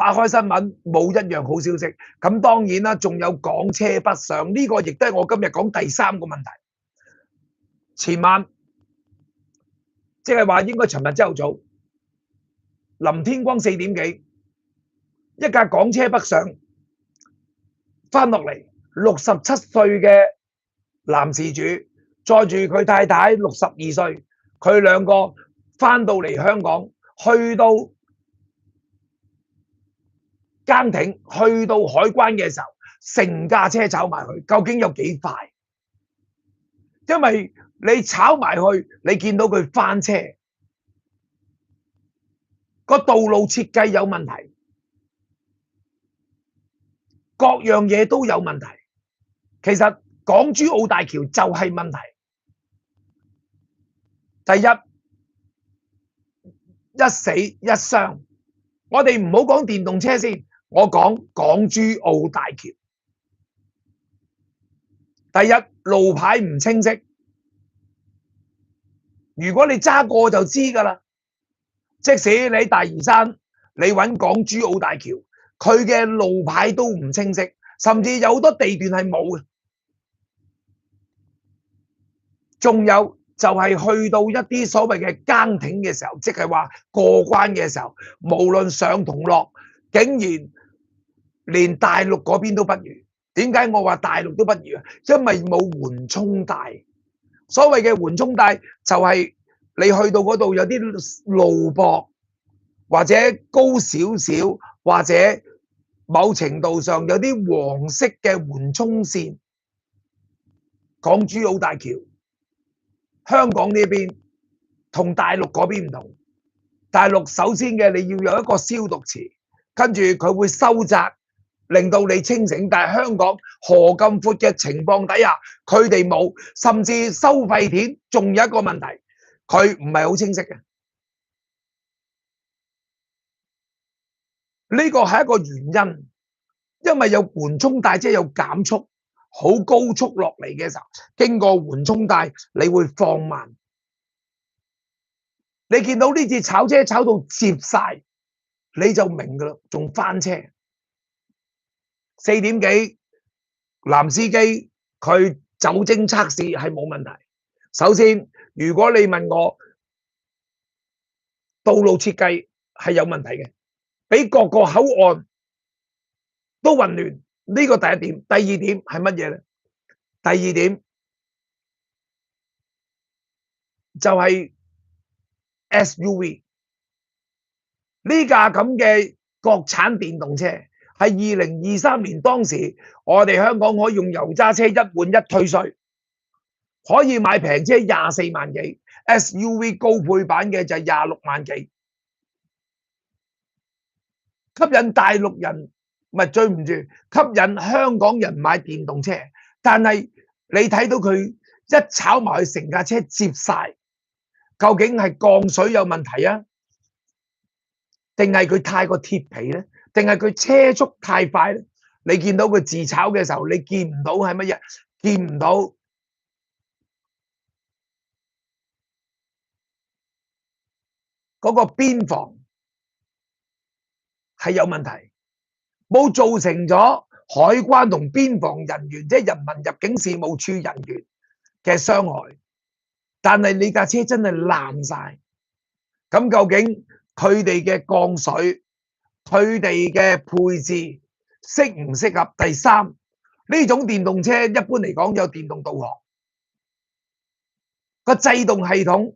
打開新聞冇一樣好消息。咁當然啦，仲有港車北上，呢個亦都係我今日講第3個問題。前晚即係話應該尋日朝頭早，臨天光4點幾，一架港車北上翻落嚟，67歲嘅男事主載住佢太太62歲，佢兩個翻到嚟香港，去到更亭，去到海關嘅時候，成架車炒埋去，究竟有幾快？因為你炒埋去，你見到佢翻車，個道路設計有問題，各樣嘢都有問題。其實港珠澳大橋就係問題。第一，一死一傷。我哋唔好講電動車先，我講港珠澳大橋。第一，路牌唔清晰。如果你揸過就知㗎啦。即使你喺大嶼山，你揾港珠澳大橋，佢嘅路牌都唔清晰，甚至有好多地段係冇嘅。仲有就係去到一啲所謂嘅更亭嘅時候，即係話過關嘅時候，無論上同落，竟然連大陸嗰邊都不如。點解我話大陸都不如啊？因為冇緩衝帶。所謂嘅緩衝帶就係你去到嗰度有啲路駁，或者高少少，或者某程度上有啲黃色嘅緩衝線。港珠澳大橋香港呢邊同大陸嗰邊唔同。大陸首先嘅你要有一個消毒池，跟住佢會收窄，令到你清醒。但係香港河咁闊嘅情況底下，佢哋冇，甚至收費點仲有一個問題，佢唔係好清晰嘅。呢個係一個原因，因為有緩衝帶，即係有減速，好高速落嚟嘅時候，經過緩衝帶，你會放慢。你見到呢次炒車炒到接晒，你就明㗎啦，仲翻車。4點幾，男司機佢酒精測試係冇問題。首先，如果你問我道路設計係有問題嘅，俾各個口岸都混亂，呢個第一點。第二點係乜嘢呢？第二點就係 SUV 呢架咁嘅國產電動車，係2023年當時我哋香港可以用油渣車1換1退稅，可以買平車24萬幾 ，SUV 高配版嘅就係26萬幾，吸引大陸人，唔係，對唔住，吸引香港人買電動車。但係你睇到佢一炒埋去，成架車接晒，究竟係降水有問題啊？定係佢太過貼皮呢？定係佢車速太快呢？你見到佢自炒嘅時候，你見唔到係乜嘢？見唔到嗰個邊防係有問題，冇造成咗海關同邊防人員，即係人民入境事務處人員嘅傷害。但係你架車真係爛晒，咁究竟佢哋嘅降水，佢哋嘅配置適唔適合？第三，呢種電動車一般嚟講有電動導航，個制動系統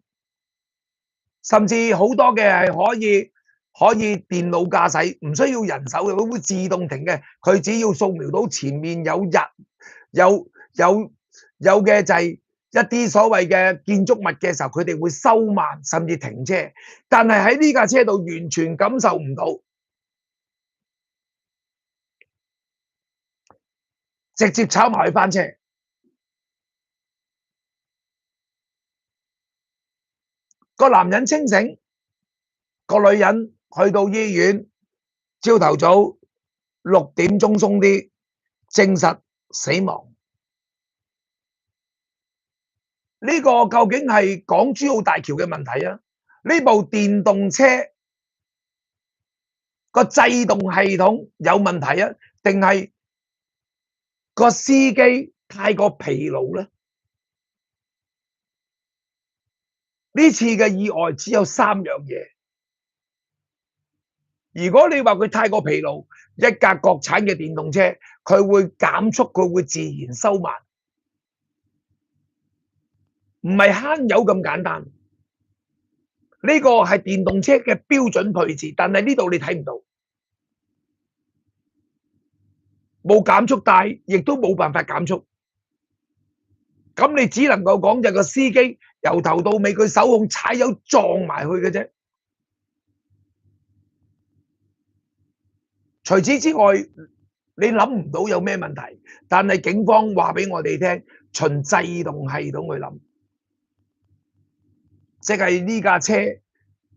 甚至好多嘅係可以電腦駕駛，唔需要人手嘅，佢會自動停嘅。佢只要掃描到前面有嘅就係一啲所謂嘅建築物嘅時候，佢哋會收慢甚至停車。但係喺呢架車度完全感受唔到，直接炒埋去翻車。個男人清醒，個女人去到醫院，朝頭早6點鐘鬆啲，證實死亡。呢個究竟係港珠澳大橋嘅問題啊？呢部電動車個制動系統有問題啊，定係個司機太過疲勞咧？呢次嘅意外只有三樣嘢。如果你話佢太過疲勞，一架國產嘅電動車，佢會減速，佢會自然收慢，唔係慳油咁簡單。呢個係電動車嘅標準配置，但係呢度你睇唔到，冇減速帶，亦都冇辦法減速。咁你只能夠講就係個司機由頭到尾佢手控踩油撞埋去嘅啫。除此之外，你諗唔到有咩問題，但係警方話俾我哋聽，循制動系統去諗，即係呢架車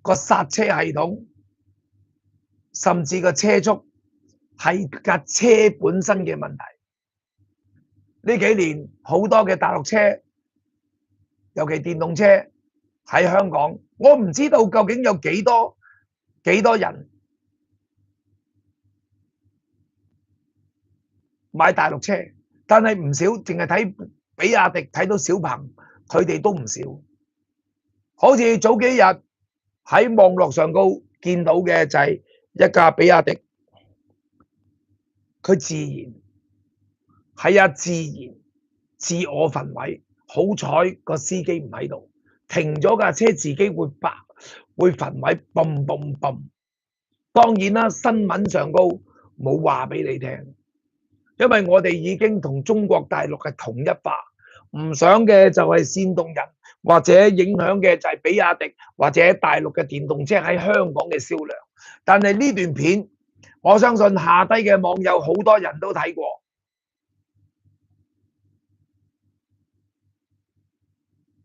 個剎車系統，甚至個車速係架車本身嘅問題。呢幾年好多嘅大陸車，尤其電動車喺香港，我唔知道究竟有幾多人買大陸車，但係唔少，淨係睇比亞迪睇到小鵬，佢哋都唔少。好似早幾日喺網絡上高見到嘅就係一架比亞迪，佢自燃，係啊，自我焚毀。好彩個司機唔喺度，停咗架車自己會焚毀，嘣嘣嘣。當然啦，新聞上高冇話俾你聽。因為我哋已經同中國大陸係統一化，唔想嘅就係煽動人，或者影響嘅就係比亞迪或者大陸嘅電動車喺香港嘅銷量。但係呢段片，我相信下低嘅網友好多人都睇過。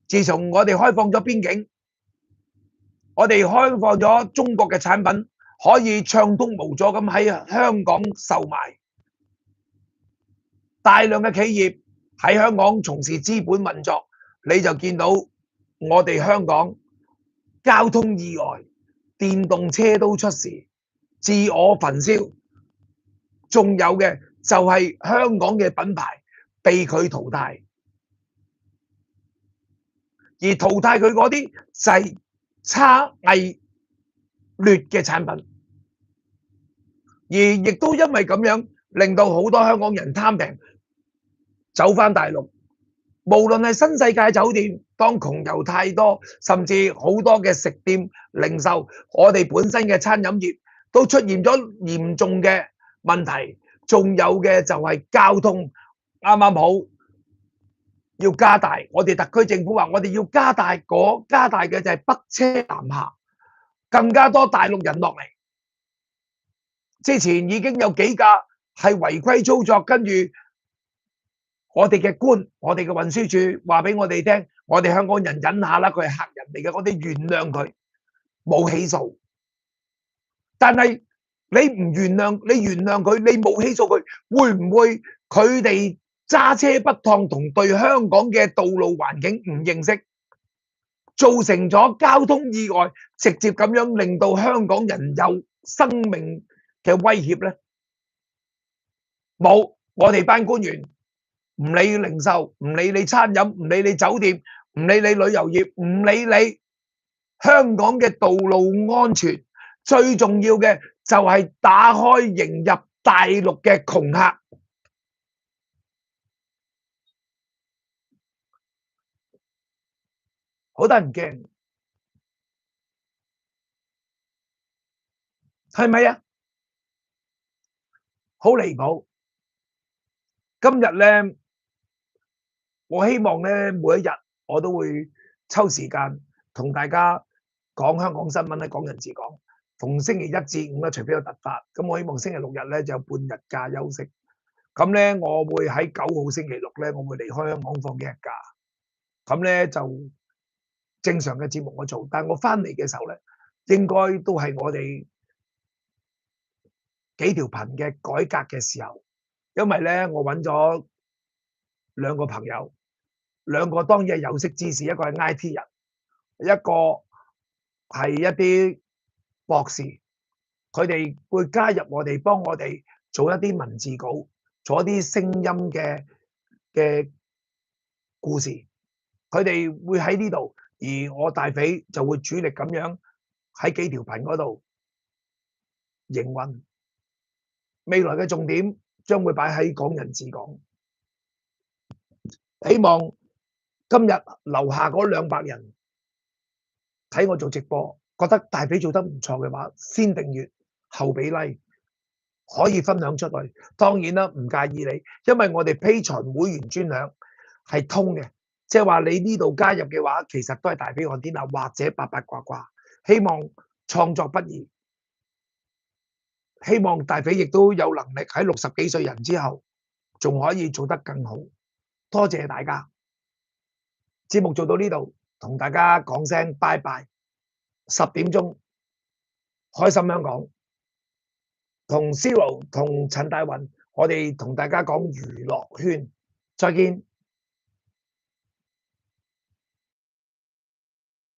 自從我哋開放咗邊境，我哋開放咗中國嘅產品可以暢通無阻咁喺香港售賣。大量嘅企業喺香港從事資本運作，你就見到我哋香港交通意外，電動車都出事，自我焚燒，仲有嘅就係香港嘅品牌被佢淘汰，而淘汰佢嗰啲就係差偽劣嘅產品，而亦都因為咁樣令到好多香港人貪平，走返大陸。無論係新世界酒店，當窮遊太多，甚至好多嘅食店、零售，我哋本身嘅餐飲業都出現咗嚴重嘅問題。仲有嘅就係交通，啱啱好要加大。我哋特區政府話我哋要加大嘅就係北車南下，更加多大陸人落嚟。之前已經有幾架係違規操作，跟住我哋嘅官，我哋嘅運輸署話俾我哋聽，我哋香港人忍下啦，佢係客人嚟嘅，我哋原諒佢，冇起訴。但係你唔原諒，你原諒佢，你冇起訴佢，會唔會佢哋揸車不當同對香港嘅道路環境唔認識，造成咗交通意外，直接咁樣令到香港人有生命嘅威脅呢？冇，我哋班官員唔理零售，唔理你餐飲，唔理你酒店，唔理你旅遊業，唔理你香港嘅道路安全，最重要嘅就係打開迎入大陸嘅窮客。好得人驚，係咪啊？好離譜！今日咧，我希望咧每一日我都會抽時間同大家講香港新聞咧，講人治講。逢星期一至五咧，除非有突發，咁我希望星期六日咧就有半日假休息。咁咧，我會喺9號星期六咧，我會離開香港放幾日假。咁咧就正常嘅節目我做，但係我翻嚟嘅時候咧，應該都係我哋幾條頻嘅改革嘅時候，因為咧我揾咗兩個朋友，兩個當然係有識之士，一個係 IT 人，一個係一啲博士。佢哋會加入我哋，幫我哋做一啲文字稿，做一啲聲音嘅故事。佢哋會喺呢度，而我大肥就會主力咁樣喺幾條頻嗰度營運。未來嘅重點將會擺喺港人治港。希望今日樓下嗰200人睇我做直播，覺得大肥做得唔錯嘅話，先訂閱後俾 like， 可以分享出去。當然啦，唔介意你，因為我哋 Patreon 會員專享係通嘅，即係話你呢度加入嘅話，其實都係大肥看天下或者八八卦卦。希望創作不易，希望大肥亦都有能力喺60幾歲人之後，仲可以做得更好。多謝大家，節目做到呢度，同大家講聲拜拜。10點鐘，開心香港，同 Zero 同陳大雲，我哋同大家講娛樂圈，再見。